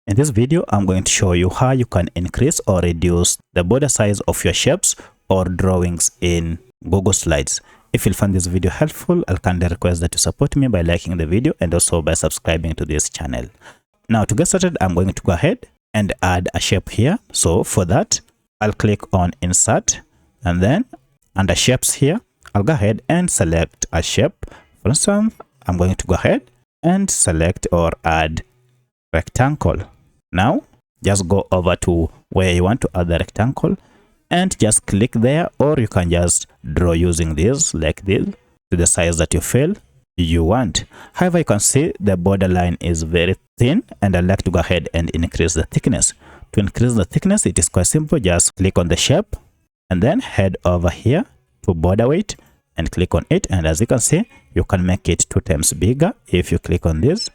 In this video, I'm going to show you how you can increase or reduce the border size of your shapes or drawings in Google Slides. If you find this video helpful, I'll kindly request that you support me by liking the video and also by subscribing to this channel. Now to get started, I'm going to go ahead and add a shape here. So for that, I'll click on Insert, and then under Shapes here, I'll go ahead and select a shape. For instance, I'm going to go ahead and select or add rectangle. Now just go over to where you want to add the rectangle and just click there, or you can just draw using this like this to the size that you feel you want. However, you can see the borderline is very thin and I'd like to go ahead and increase the thickness. To increase the thickness, it is quite simple. Just click on the shape and then head over here to border weight and click on it, and as you can see, you can make it 2 times bigger if you click on this.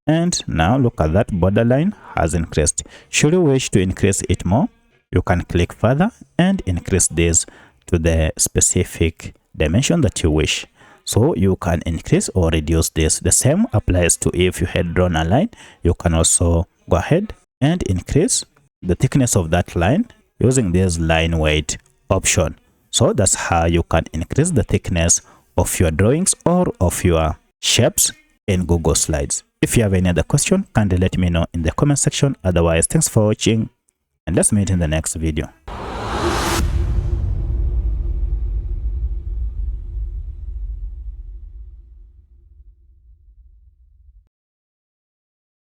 And now look at that, borderline has increased. Should you wish to increase it more, you can click further and increase this to the specific dimension that you wish. So you can increase or reduce this. The same applies to if you had drawn a line. You can also go ahead and increase the thickness of that line using this line weight option. So that's how you can increase the thickness of your drawings or of your shapes in Google Slides. If you have any other question, kindly let me know in the comment section. Otherwise, thanks for watching and let's meet in the next video.